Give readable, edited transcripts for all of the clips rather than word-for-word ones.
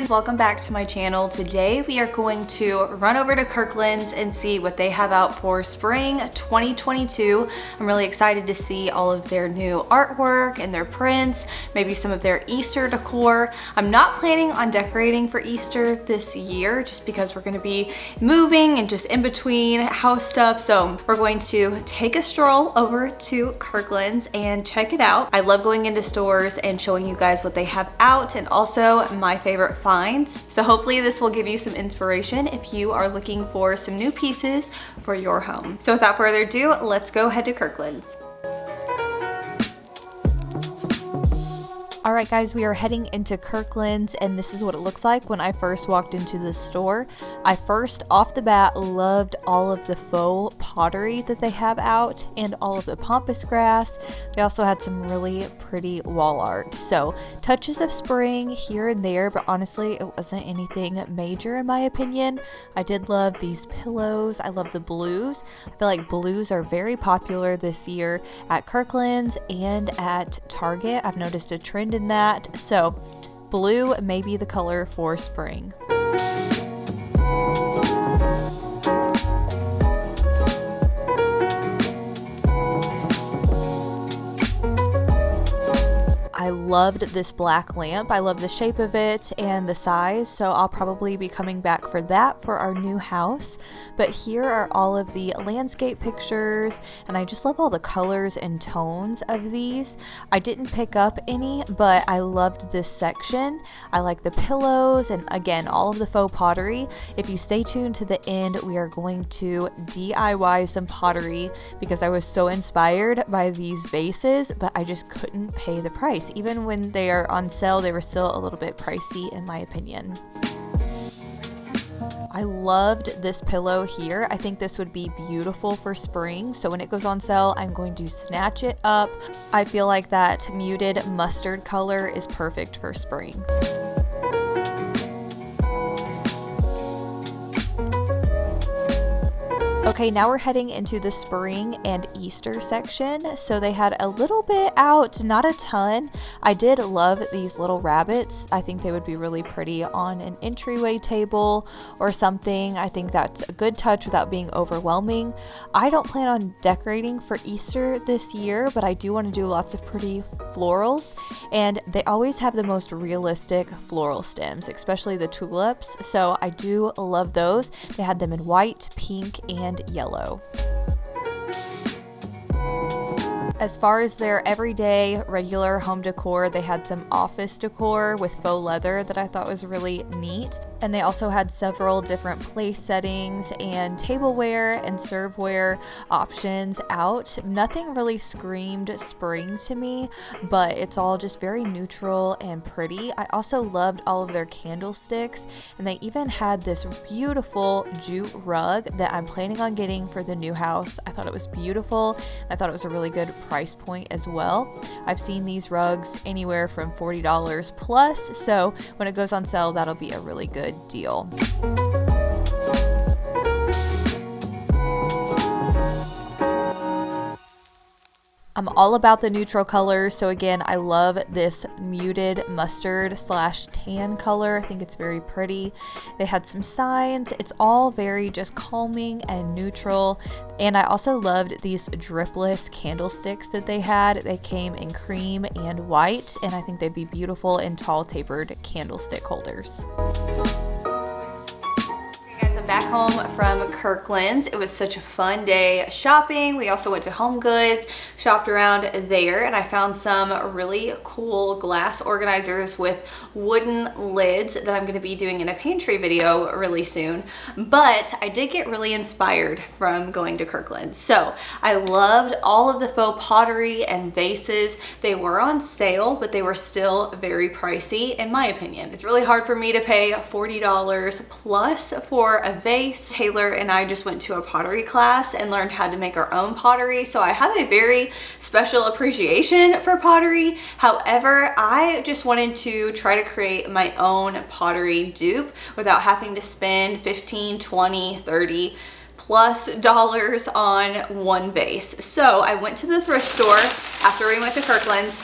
guys, welcome back to my channel. Today we are going to run over to Kirkland's and see what they have out for spring 2022. I'm really excited to see all of their new artwork and their prints, maybe some of their Easter decor. I'm not planning on decorating for Easter this year just because we're going to be moving and just in between house stuff. So we're going to take a stroll over to Kirkland's and check it out. I love going into stores and showing you guys what they have out and also my favorite finds. So hopefully this will give you some inspiration if you are looking for some new pieces for your home. So without further ado, let's go head to Kirkland's. All right guys, we are heading into Kirkland's and this is what it looks like when I first walked into the store. I first off the bat loved all of the faux pottery that they have out and all of the pampas grass. They also had some really pretty wall art. So touches of spring here and there, but honestly it wasn't anything major in my opinion. I did love these pillows. I love the blues. I feel like blues are very popular this year at Kirkland's and at Target. I've noticed a trend in that. So blue may be the color for spring. I loved this black lamp. I love the shape of it and the size, so I'll probably be coming back for that for our new house. But here are all of the landscape pictures, and I just love all the colors and tones of these. I didn't pick up any, but I loved this section. I like the pillows and again, all of the faux pottery. If you stay tuned to the end, we are going to DIY some pottery because I was so inspired by these vases, but I just couldn't pay the price. Even when they are on sale, they were still a little bit pricey in my opinion. I loved this pillow here. I think this would be beautiful for spring. So when it goes on sale, I'm going to snatch it up. I feel like that muted mustard color is perfect for spring. Okay, now we're heading into the spring and Easter section. So they had a little bit out, not a ton. I did love these little rabbits. I think they would be really pretty on an entryway table or something. I think that's a good touch without being overwhelming. I don't plan on decorating for Easter this year, but I do want to do lots of pretty florals. And they always have the most realistic floral stems, especially the tulips. So I do love those. They had them in white, pink, and yellow. As far as their everyday regular home decor, they had some office decor with faux leather that I thought was really neat. And they also had several different place settings and tableware and serveware options out. Nothing really screamed spring to me, but it's all just very neutral and pretty. I also loved all of their candlesticks, and they even had this beautiful jute rug that I'm planning on getting for the new house. I thought it was beautiful. I thought it was a really good price point as well. I've seen these rugs anywhere from $40 plus, so when it goes on sale, that'll be a really good deal. I'm all about the neutral colors, so again, I love this muted mustard / tan color. I think it's very pretty. They had some signs. It's all very just calming and neutral. And I also loved these dripless candlesticks that they had. They came in cream and white, and I think they'd be beautiful in tall tapered candlestick holders. Back home from Kirkland's. It was such a fun day shopping. We also went to Home Goods, shopped around there, and I found some really cool glass organizers with wooden lids that I'm going to be doing in a pantry video really soon. But I did get really inspired from going to Kirkland's. So I loved all of the faux pottery and vases. They were on sale, but they were still very pricey in my opinion. It's really hard for me to pay $40 plus for a vase. Taylor and I just went to a pottery class and learned how to make our own pottery, so I have a very special appreciation for pottery. However, I just wanted to try to create my own pottery dupe without having to spend $15, $20, $30 plus dollars on one vase. So I went to the thrift store after we went to Kirkland's,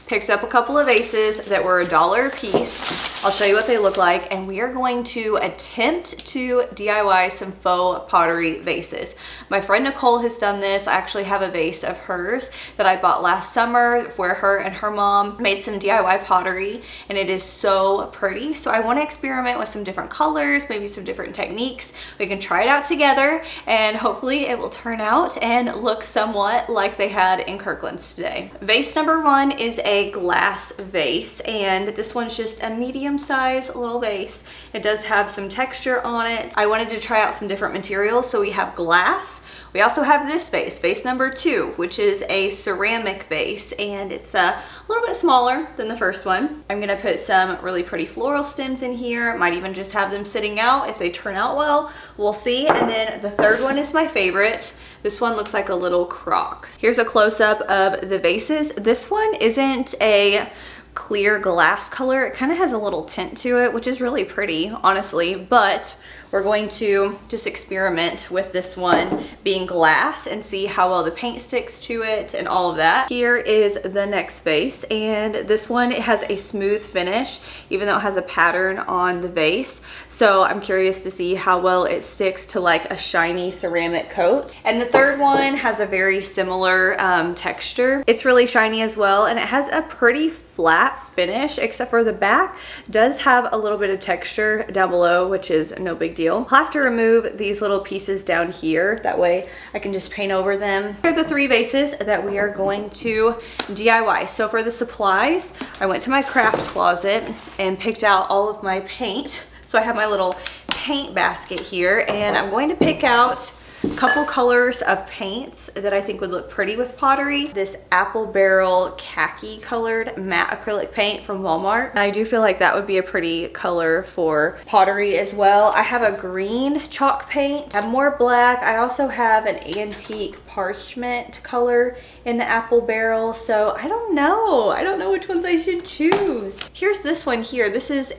picked up a couple of vases that were $1 a piece. I'll show you what they look like, and we are going to attempt to DIY some faux pottery vases. My friend Nicole has done this. I actually have a vase of hers that I bought last summer where her and her mom made some DIY pottery, and it is so pretty. So I want to experiment with some different colors, maybe some different techniques. We can try it out together, and hopefully it will turn out and look somewhat like they had in Kirkland's today. Vase number 1 is a glass vase, and this one's just a medium-sized little vase. It does have some texture on it. I wanted to try out some different materials, so we have glass. We also have this vase, vase number 2, which is a ceramic vase, and it's a little bit smaller than the first one. I'm gonna put some really pretty floral stems in here. Might even just have them sitting out if they turn out well. We'll see. And then the third one is my favorite. This one looks like a little crock. Here's a close-up of the vases. This one isn't a clear glass color. It kind of has a little tint to it, which is really pretty, honestly, but we're going to just experiment with this one being glass and see how well the paint sticks to it and all of that. Here is the next vase, and this one, it has a smooth finish, even though it has a pattern on the vase. So I'm curious to see how well it sticks to like a shiny ceramic coat. And the third one has a very similar texture. It's really shiny as well, and it has a pretty flat finish, except for the back does have a little bit of texture down below, which is no big deal. I'll have to remove these little pieces down here. That way I can just paint over them. Here are the 3 vases that we are going to DIY. So for the supplies, I went to my craft closet and picked out all of my paint. So I have my little paint basket here, and I'm going to pick out a couple colors of paints that I think would look pretty with pottery. This apple barrel khaki colored matte acrylic paint from Walmart. And I do feel like that would be a pretty color for pottery as well. I have a green chalk paint. I have more black. I also have an antique parchment color in the apple barrel. So I don't know. I don't know which ones I should choose. Here's this one here. This is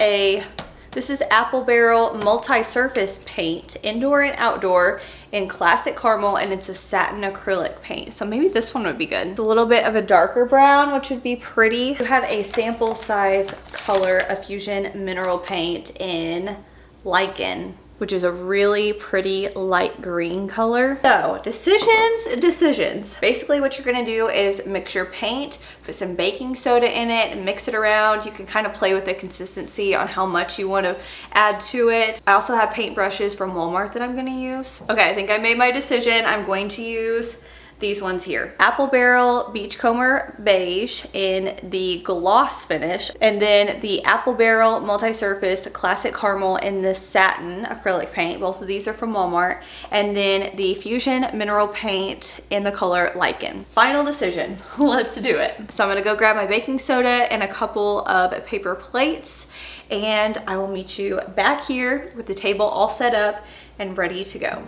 apple barrel multi-surface paint, indoor and outdoor, in classic caramel, and it's a satin acrylic paint. So maybe this one would be good. It's a little bit of a darker brown, which would be pretty. You have a sample size color of Fusion mineral paint in Lichen, which is a really pretty light green color. So decisions. Basically what you're gonna do is mix your paint, put some baking soda in it, and mix it around. You can kind of play with the consistency on how much you want to add to it. I also have paint brushes from Walmart that I'm gonna use. Okay, I think I made my decision. I'm going to use these ones here. Apple Barrel Beachcomber Beige in the gloss finish, and then the Apple Barrel Multi-Surface Classic Caramel in the satin acrylic paint. Both of these are from Walmart. And then the Fusion Mineral Paint in the color Lichen. Final decision. Let's do it. So I'm gonna go grab my baking soda and a couple of paper plates, and I will meet you back here with the table all set up and ready to go.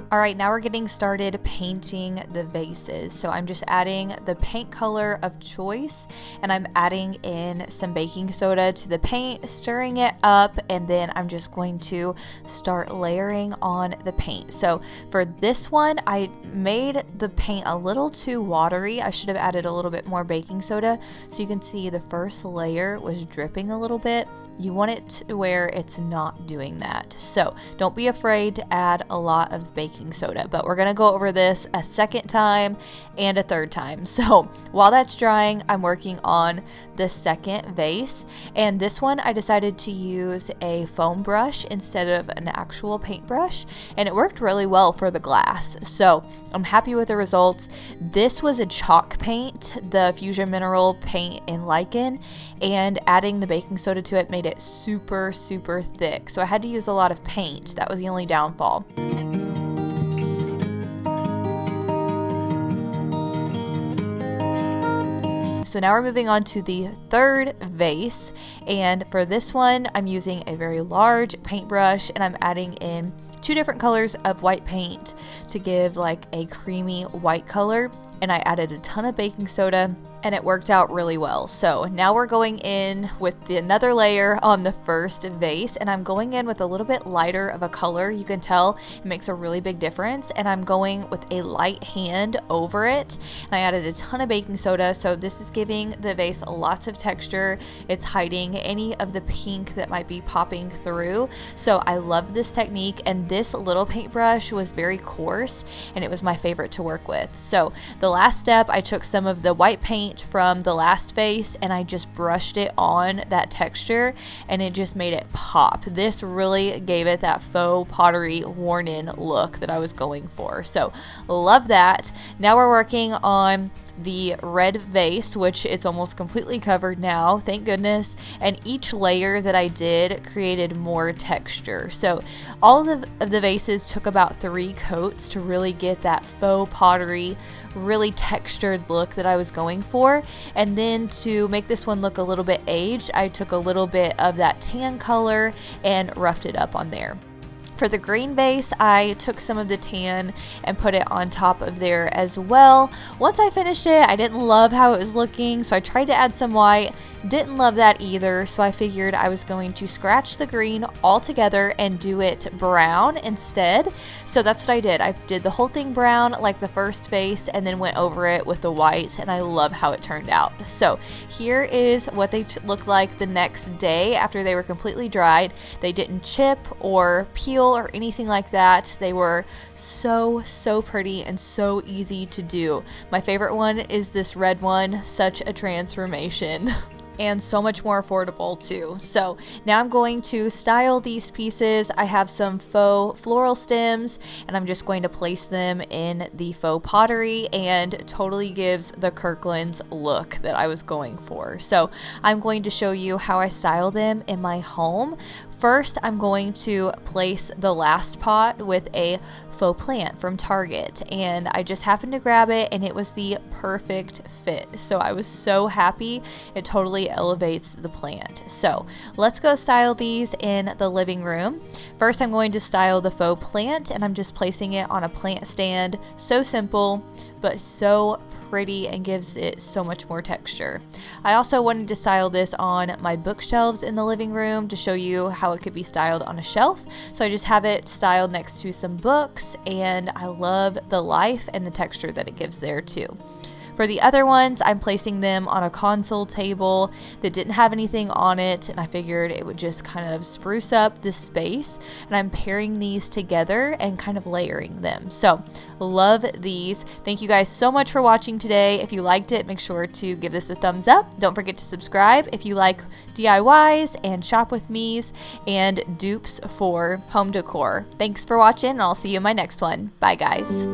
All right, now we're getting started painting the vases. So I'm just adding the paint color of choice, and I'm adding in some baking soda to the paint, stirring it up, and then I'm just going to start layering on the paint. So for this one, I made the paint a little too watery. I should have added a little bit more baking soda. So you can see the first layer was dripping a little bit. You want it to where it's not doing that. So don't be afraid to add a lot of baking soda, but we're gonna go over this a second time and a third time. So while that's drying, I'm working on the second vase, and this one I decided to use a foam brush instead of an actual paintbrush, and it worked really well for the glass. So I'm happy with the results. This was a chalk paint, the Fusion Mineral Paint in Lichen, and adding the baking soda to it made it super thick. So I had to use a lot of paint. That was the only downfall. So now we're moving on to the third vase, and for this one I'm using a very large paintbrush, and I'm adding in 2 different colors of white paint to give like a creamy white color, and I added a ton of baking soda, and it worked out really well. So now we're going in with another layer on the first vase, and I'm going in with a little bit lighter of a color. You can tell it makes a really big difference, and I'm going with a light hand over it, and I added a ton of baking soda, so this is giving the vase lots of texture. It's hiding any of the pink that might be popping through. So I love this technique, and this little paintbrush was very coarse and it was my favorite to work with. So the last step, I took some of the white paint from the last vase and I just brushed it on that texture, and it just made it pop. This really gave it that faux pottery worn-in look that I was going for. So love that. Now we're working on the red vase, which it's almost completely covered now, thank goodness, and each layer that I did created more texture. So all of the vases took about 3 coats to really get that faux pottery, really textured look that I was going for. And then to make this one look a little bit aged, I took a little bit of that tan color and roughed it up on there. For the green base, I took some of the tan and put it on top of there as well. Once I finished it, I didn't love how it was looking, so I tried to add some white. Didn't love that either, so I figured I was going to scratch the green all together and do it brown instead. So that's what I did. I did the whole thing brown like the first base and then went over it with the white, and I love how it turned out. So here is what they looked like the next day after they were completely dried. They didn't chip or peel or anything like that. They were so pretty and so easy to do. My favorite one is this red one, such a transformation. And so much more affordable too. So now I'm going to style these pieces. I have some faux floral stems and I'm just going to place them in the faux pottery, and totally gives the Kirkland's look that I was going for. So I'm going to show you how I style them in my home. First, I'm going to place the last pot with a faux plant from Target, and I just happened to grab it and it was the perfect fit. So I was so happy. It totally elevates the plant. So let's go style these in the living room. First, I'm going to style the faux plant, and I'm just placing it on a plant stand. So simple, but so pretty and gives it so much more texture. I also wanted to style this on my bookshelves in the living room to show you how it could be styled on a shelf. So I just have it styled next to some books, and I love the life and the texture that it gives there too. For the other ones, I'm placing them on a console table that didn't have anything on it, and I figured it would just kind of spruce up this space, and I'm pairing these together and kind of layering them. So love these. Thank you guys so much for watching today. If you liked it, make sure to give this a thumbs up. Don't forget to subscribe if you like DIYs and shop with me's and dupes for home decor. Thanks for watching, and I'll see you in my next one. Bye guys.